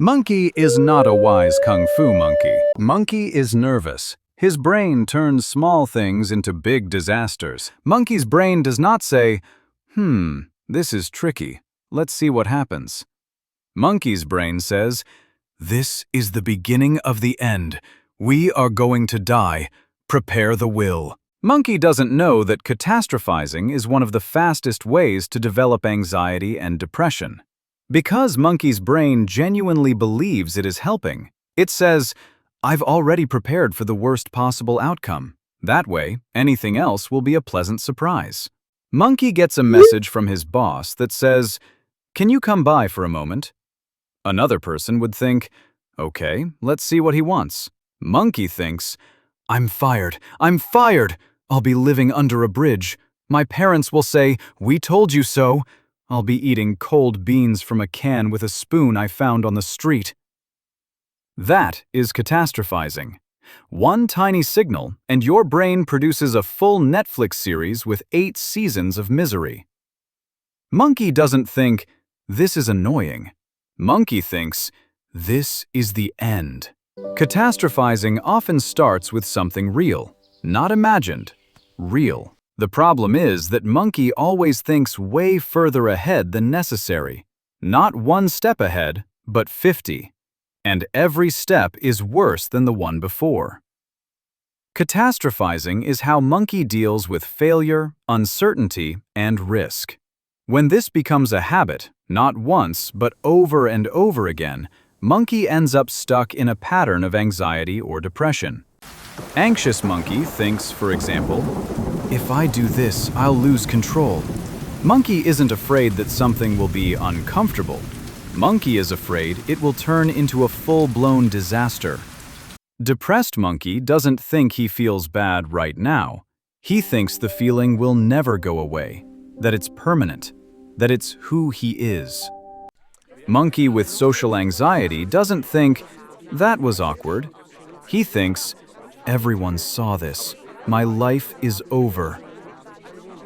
Monkey is not a wise kung fu monkey. Monkey is nervous. His brain turns small things into big disasters. Monkey's brain does not say, this is tricky. Let's see what happens. Monkey's brain says, this is the beginning of the end. We are going to die. Prepare the will. Monkey doesn't know that catastrophizing is one of the fastest ways to develop anxiety and depression. Because Monkey's brain genuinely believes it is helping, it says, I've already prepared for the worst possible outcome. That way, anything else will be a pleasant surprise. Monkey gets a message from his boss that says, can you come by for a moment? Another person would think, okay, let's see what he wants. Monkey thinks, I'm fired. I'll be living under a bridge. My parents will say, we told you so. I'll be eating cold beans from a can with a spoon I found on the street. That is catastrophizing. One tiny signal, and your brain produces a full Netflix series with 8 seasons of misery. Monkey doesn't think, this is annoying. Monkey thinks, this is the end. Catastrophizing often starts with something real, not imagined, real. The problem is that Monkey always thinks way further ahead than necessary. Not 1 step ahead, but 50. And every step is worse than the one before. Catastrophizing is how Monkey deals with failure, uncertainty, and risk. When this becomes a habit, not once, but over and over again, Monkey ends up stuck in a pattern of anxiety or depression. Anxious Monkey thinks, for example, if I do this, I'll lose control. Monkey isn't afraid that something will be uncomfortable. Monkey is afraid it will turn into a full-blown disaster. Depressed Monkey doesn't think he feels bad right now. He thinks the feeling will never go away, that it's permanent, that it's who he is. Monkey with social anxiety doesn't think, that was awkward. He thinks, everyone saw this. My life is over.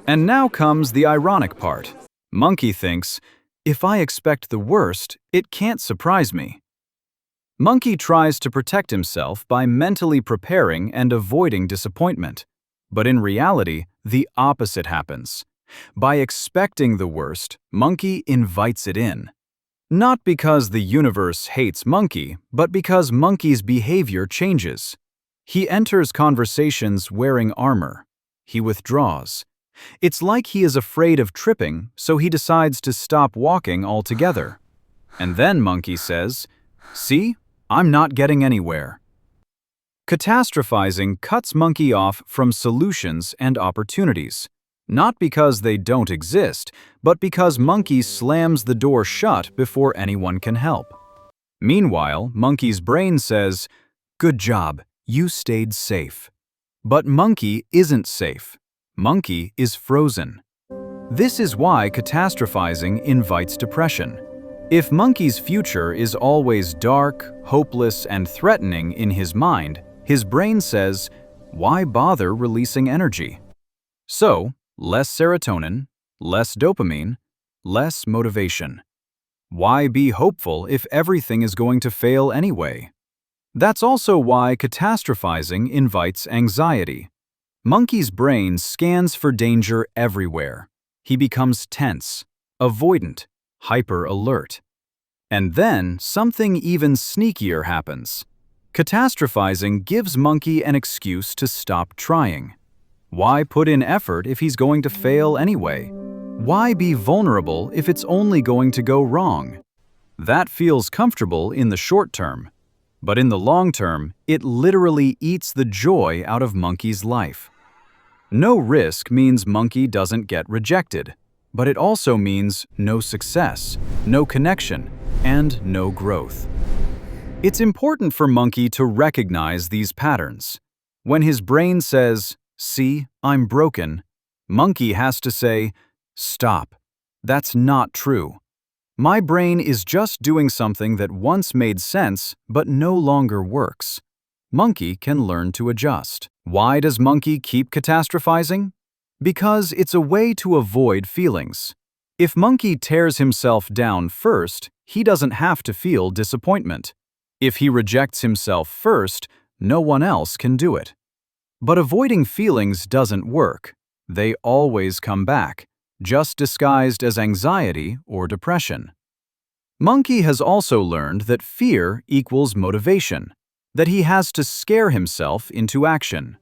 And now comes the ironic part. Monkey thinks, if I expect the worst, it can't surprise me. Monkey tries to protect himself by mentally preparing and avoiding disappointment. But in reality, the opposite happens. By expecting the worst, Monkey invites it in. Not because the universe hates Monkey, but because Monkey's behavior changes. He enters conversations wearing armor. He withdraws. It's like he is afraid of tripping, so he decides to stop walking altogether. And then Monkey says, see, I'm not getting anywhere. Catastrophizing cuts Monkey off from solutions and opportunities. Not because they don't exist, but because Monkey slams the door shut before anyone can help. Meanwhile, Monkey's brain says, good job. You stayed safe. But Monkey isn't safe. Monkey is frozen. This is why catastrophizing invites depression. If Monkey's future is always dark, hopeless, and threatening in his mind, his brain says, why bother releasing energy? So, less serotonin, less dopamine, less motivation. Why be hopeful if everything is going to fail anyway? That's also why catastrophizing invites anxiety. Monkey's brain scans for danger everywhere. He becomes tense, avoidant, hyper-alert. And then something even sneakier happens. Catastrophizing gives Monkey an excuse to stop trying. Why put in effort if he's going to fail anyway? Why be vulnerable if it's only going to go wrong? That feels comfortable in the short term. But in the long term, it literally eats the joy out of Monkey's life. No risk means Monkey doesn't get rejected, but it also means no success, no connection, and no growth. It's important for Monkey to recognize these patterns. When his brain says, see, I'm broken, Monkey has to say, stop. That's not true. My brain is just doing something that once made sense but no longer works. Monkey can learn to adjust. Why does Monkey keep catastrophizing? Because it's a way to avoid feelings. If Monkey tears himself down first, he doesn't have to feel disappointment. If he rejects himself first, no one else can do it. But avoiding feelings doesn't work. They always come back, just disguised as anxiety or depression. Monkey has also learned that fear equals motivation, that he has to scare himself into action.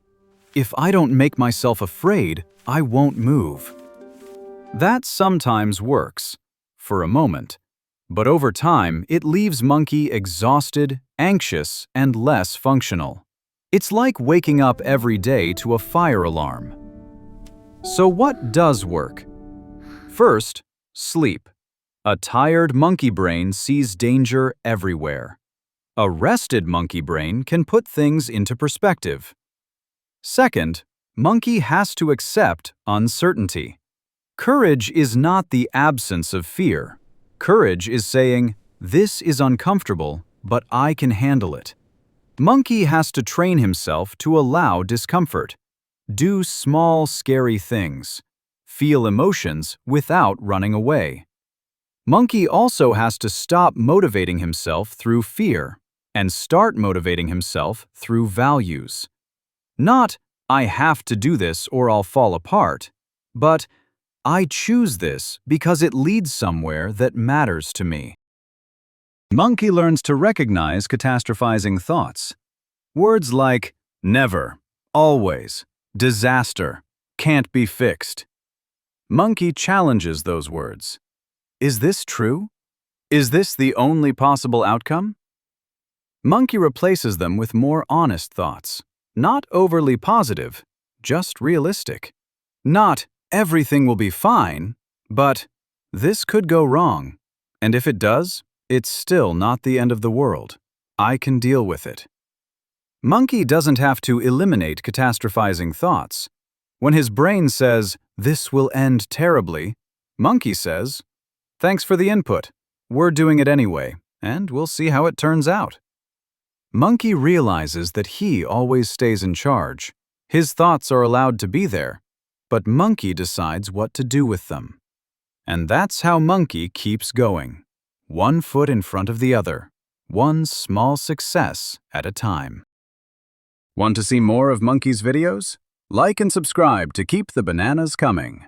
If I don't make myself afraid, I won't move. That sometimes works, for a moment, but over time it leaves Monkey exhausted, anxious, and less functional. It's like waking up every day to a fire alarm. So what does work? First, sleep. A tired monkey brain sees danger everywhere. A rested monkey brain can put things into perspective. Second, Monkey has to accept uncertainty. Courage is not the absence of fear. Courage is saying, "This is uncomfortable, but I can handle it." Monkey has to train himself to allow discomfort. Do small, scary things. Feel emotions without running away. Monkey also has to stop motivating himself through fear and start motivating himself through values. Not, "I have to do this or I'll fall apart," but "I choose this because it leads somewhere that matters to me." Monkey learns to recognize catastrophizing thoughts. Words like never, always, disaster, can't be fixed. Monkey challenges those words. Is this true? Is this the only possible outcome? Monkey replaces them with more honest thoughts. Not overly positive, just realistic. Not, "Everything will be fine," but "This could go wrong. And if it does, it's still not the end of the world. I can deal with it." Monkey doesn't have to eliminate catastrophizing thoughts. When his brain says, "This will end terribly," Monkey says, "Thanks for the input. We're doing it anyway, and we'll see how it turns out." Monkey realizes that he always stays in charge. His thoughts are allowed to be there, but Monkey decides what to do with them. And that's how Monkey keeps going, one foot in front of the other, one small success at a time. Want to see more of Monkey's videos? Like and subscribe to keep the bananas coming.